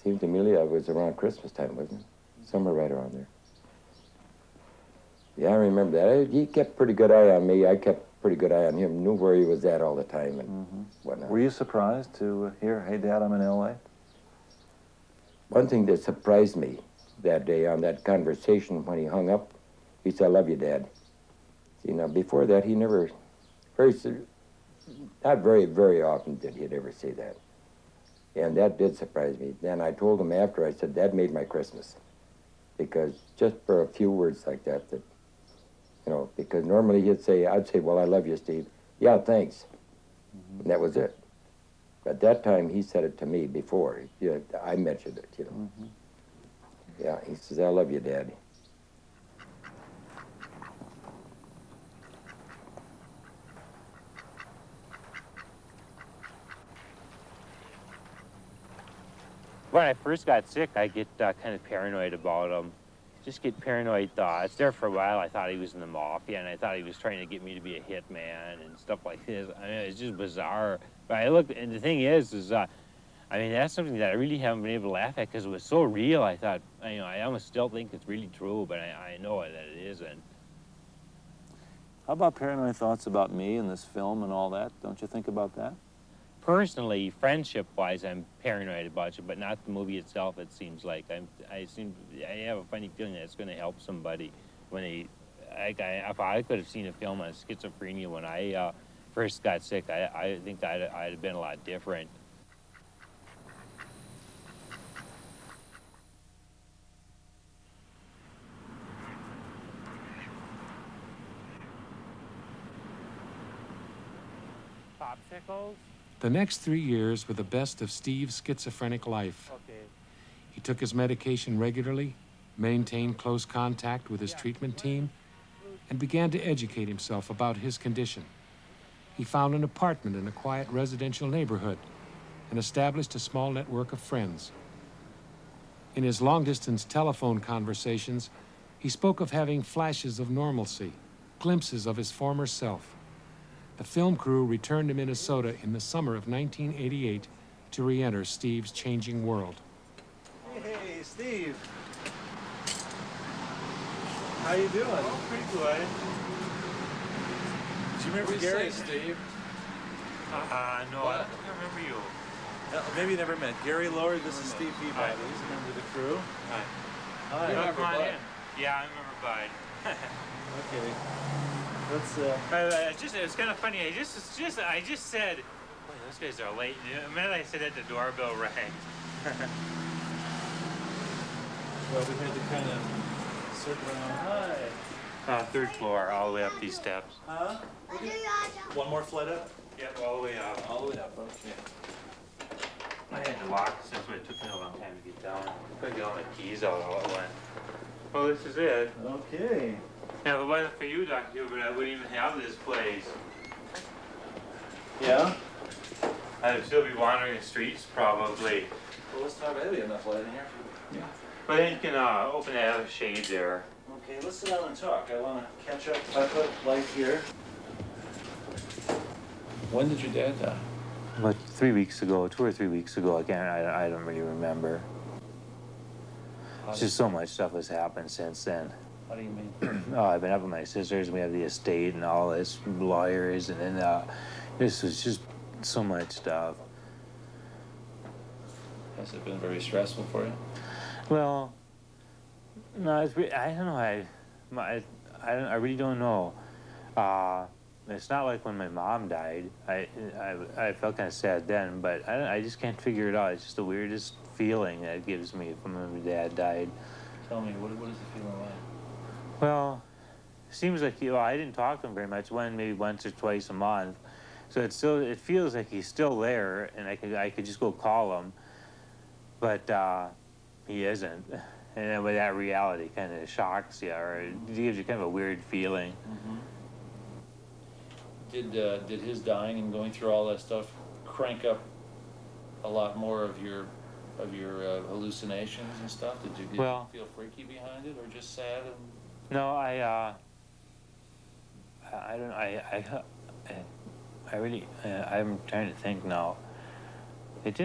Seems to me it was around Christmas time, wasn't it? Somewhere right around there. Yeah, I remember that. He kept pretty good eye on me. I kept pretty good eye on him. Knew where he was at all the time and whatnot. Were you surprised to hear, "Hey, Dad, I'm in L.A."? One thing that surprised me that day on that conversation when he hung up, he said, "I love you, Dad." See, now before that, he never, not very often did he ever say that. And that did surprise me. Then I told him after, I said, "That made my Christmas." Because just for a few words like that, you know, because normally I'd say, "Well, I love you, Steve." "Yeah, thanks." And that was it. But that time he said it to me before. I mentioned it, you know. Yeah, he says, "I love you, Dad." When I first got sick, I get kind of paranoid about him. Just get paranoid thoughts. There for a while, I thought he was in the mafia, and I thought he was trying to get me to be a hitman and stuff like this. I mean, it's just bizarre. But I looked, and the thing is I mean, that's something that I really haven't been able to laugh at because it was so real. I thought, you know, I almost still think it's really true, but I know that it isn't. How about paranoid thoughts about me and this film and all that? Don't you think about that? Personally, friendship-wise, I'm paranoid about you, but not the movie itself. It seems like I have a funny feeling that it's going to help somebody when if I could have seen a film on schizophrenia when I first got sick, I think I'd have been a lot different. Popsicles? The next 3 years were the best of Steve's schizophrenic life. Okay. He took his medication regularly, maintained close contact with his treatment team, and began to educate himself about his condition. He found an apartment in a quiet residential neighborhood and established a small network of friends. In his long-distance telephone conversations, he spoke of having flashes of normalcy, glimpses of his former self. The film crew returned to Minnesota in the summer of 1988 to re-enter Steve's changing world. Hey, Steve. How you doing? Oh, pretty good. Do you remember Gary? Steve? No, I don't remember you. Maybe you never met. Gary Lord, this is Steve Peabody. He's a member of the crew. Hi. Hi. You come on in. Yeah, I remember Bud. Okay. Let's, it's kind of funny. I just said, boy, those guys are late. The minute I said that, the doorbell rang. well, we had to kind of circle around. Hi. Third floor, all the way up these steps. Huh? One more flight up? Yep, all the way up. All the way up, okay. I had to walk since it took me a long time to get down. I couldn't get all my keys out all at once. Well, this is it. Okay. Now, if it wasn't for you, Dr. Hubert, I wouldn't even have this place. Yeah? I'd still be wandering the streets, probably. Well, let's talk. There'll be enough light in here. Yeah. But then you can open that other shade there. Okay, let's sit down and talk. I want to catch up. I put light here. When did your dad die? About 3 weeks ago, 2 or 3 weeks ago. I don't really remember. It's just so much stuff has happened since then. How do you mean? I've been up with my sisters, and we have the estate and all this, lawyers, and then this was just so much stuff. Has it been very stressful for you? Well, no, I don't know. I really don't know. It's not like when my mom died. I felt kind of sad then, but I just can't figure it out. It's just the weirdest feeling that it gives me from when my dad died. Tell me, what is the feeling like? Well, it seems like I didn't talk to him very much. Maybe once or twice a month. So it feels like he's still there, and I could just go call him, but he isn't. And then with that reality kind of shocks you, or it gives you kind of a weird feeling. Mm-hmm. Did his dying and going through all that stuff crank up a lot more of your hallucinations and stuff? Did you feel freaky behind it, or just sad? No, I don't. I really. I'm trying to think now. It didn't.